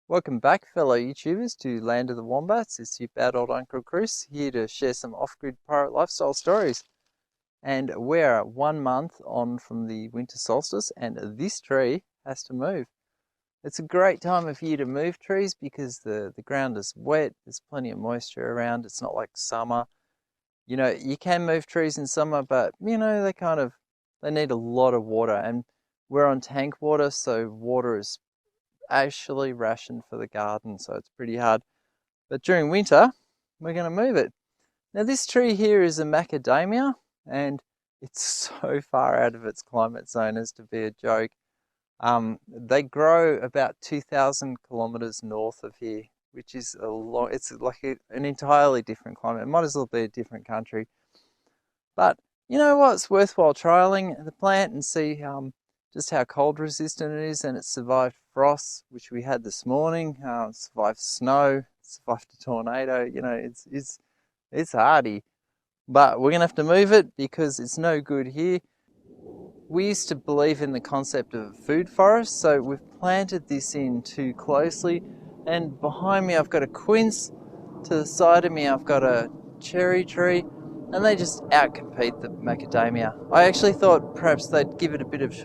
Welcome back, fellow YouTubers, to Land of the Wombats. It's your bad old Uncle Chris, here to share some off-grid pirate lifestyle stories. And we're 1 month on from the winter solstice, and this tree has to move. It's a great time of year to move trees because the ground is wet, there's plenty of moisture around, it's not like summer. You know, you can move trees in summer, but they need a lot of water, and we're on tank water, so water is actually rationed for the garden, so it's pretty hard. But during winter, we're going to move it. Now this tree here is a macadamia, and it's so far out of its climate zone as to be a joke. They grow about 2,000 kilometers north of here, which is a lot. It's like an entirely different climate. It might as well be a different country. But you know what? It's worthwhile trialing the plant and see just how cold resistant it is, and it survived frost, which we had this morning. It survived snow, survived a tornado. You know, it's hardy, but we're gonna have to move it because it's no good here. We used to believe in the concept of food forest, so we've planted this in too closely. And behind me, I've got a quince. To the side of me, I've got a cherry tree, and they just outcompete the macadamia. I actually thought perhaps they'd give it a bit of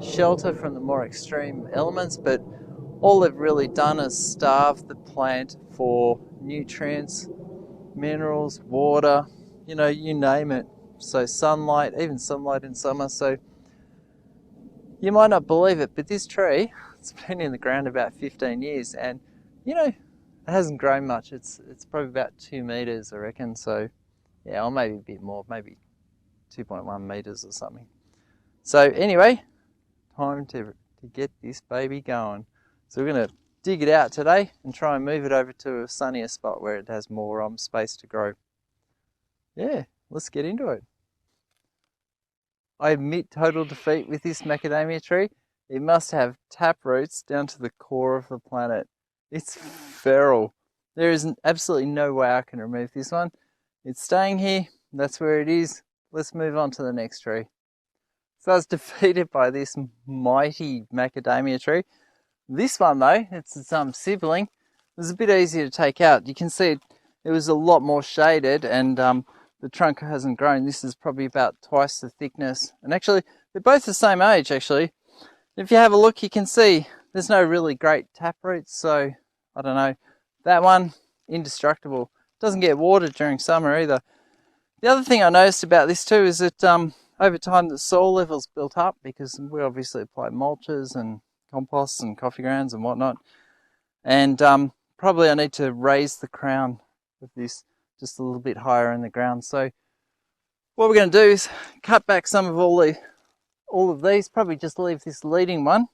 shelter from the more extreme elements, but all they've really done is starve the plant for nutrients, minerals, water, you know, you name it. So sunlight, even sunlight in summer. So you might not believe it, but this tree, it's been in the ground about 15 years, and you know, it hasn't grown much. It's probably about 2 meters, I reckon. So yeah, or maybe a bit more, maybe 2.1 meters or something. So anyway, time to get this baby going. So we're going to dig it out today and try and move it over to a sunnier spot where it has more space to grow. Yeah, let's get into it. I admit total defeat with this macadamia tree. It must have tap roots down to the core of the planet. It's feral. There is absolutely no way I can remove this one. It's staying here. That's where it is. Let's move on to the next tree. So I was defeated by this mighty macadamia tree. This one though, it's its sibling. It was a bit easier to take out. You can see it was a lot more shaded, and the trunk hasn't grown. This is probably about twice the thickness. And actually, they're both the same age actually. If you have a look, you can see there's no really great tap roots. So I don't know. That one, indestructible. Doesn't get watered during summer either. The other thing I noticed about this too is that over time the soil level's built up because we obviously apply mulches and compost and coffee grounds and whatnot. And probably I need to raise the crown of this just a little bit higher in the ground. So what we're going to do is cut back some of all of these, probably just leave this leading one,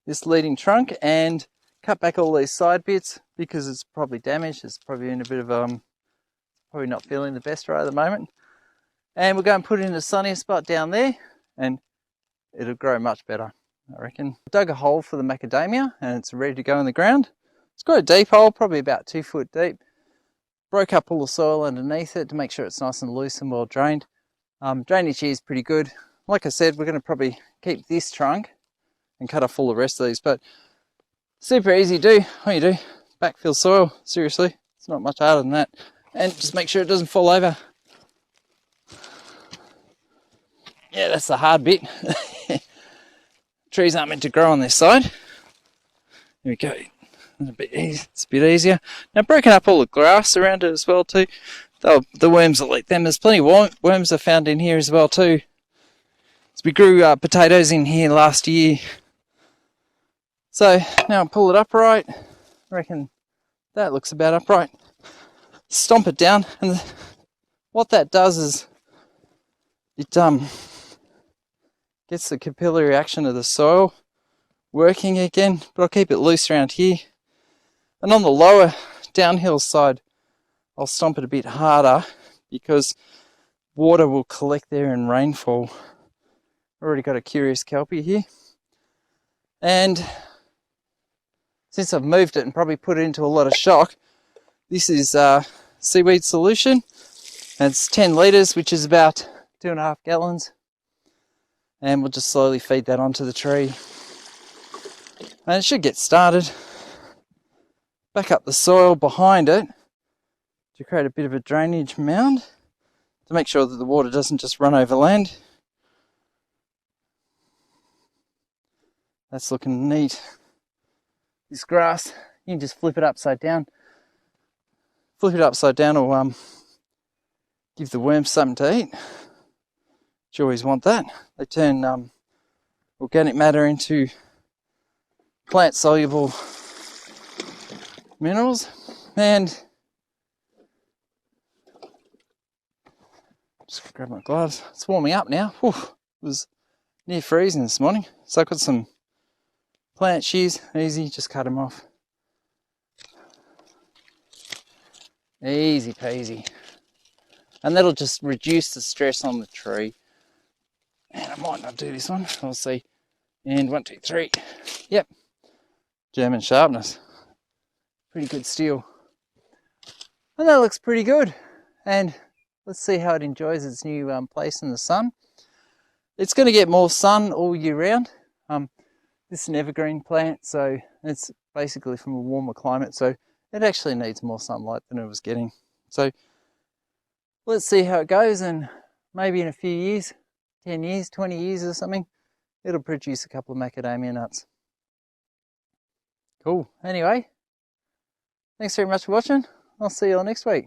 this leading trunk, and cut back all these side bits because it's probably damaged. It's probably in a bit of probably not feeling the best right at the moment. And we'll go and put it in a sunnier spot down there, and it'll grow much better, I reckon. I dug a hole for the macadamia and it's ready to go in the ground. It's got a deep hole, probably about 2 foot deep. Broke up all the soil underneath it to make sure it's nice and loose and well drained. Drainage here is pretty good. Like I said, we're going to probably keep this trunk and cut off all the rest of these, but super easy to do. All you do, backfill soil, seriously. It's not much harder than that. And just make sure it doesn't fall over. Yeah, that's the hard bit. Trees aren't meant to grow on this side. Here we go. It's a bit easier. Now, broken up all the grass around it as well too. The worms will eat them. There's plenty of worms are found in here as well too. So we grew potatoes in here last year. So now I'll pull it upright. I reckon that looks about upright. Stomp it down, and what that does is it gets the capillary action of the soil working again, but I'll keep it loose around here. And on the lower downhill side, I'll stomp it a bit harder because water will collect there in rainfall. Already got a curious kelpie here. And since I've moved it and probably put it into a lot of shock, this is seaweed solution. And it's 10 litres, which is about 2.5 gallons. And we'll just slowly feed that onto the tree. And it should get started. back up the soil behind it to create a bit of a drainage mound to make sure that the water doesn't just run over land. That's looking neat. This grass, you can just flip it upside down. Flip it upside down will give the worms something to eat. You always want that. They turn organic matter into plant-soluble minerals. And just grab my gloves. It's warming up now. Whew, it was near freezing this morning. So I've got some plant shears. Easy, just cut them off. Easy peasy. And that'll just reduce the stress on the tree. And I might not do this one. I'll see. And 1, 2, 3. Yep. German sharpness. Pretty good steel. And that looks pretty good. And let's see how it enjoys its new place in the sun. It's going to get more sun all year round. This is an evergreen plant, so it's basically from a warmer climate, so it actually needs more sunlight than it was getting. So let's see how it goes, and maybe in a few years, 10 years, 20 years or something, it'll produce a couple of macadamia nuts. Cool. Anyway, thanks very much for watching. I'll see you all next week.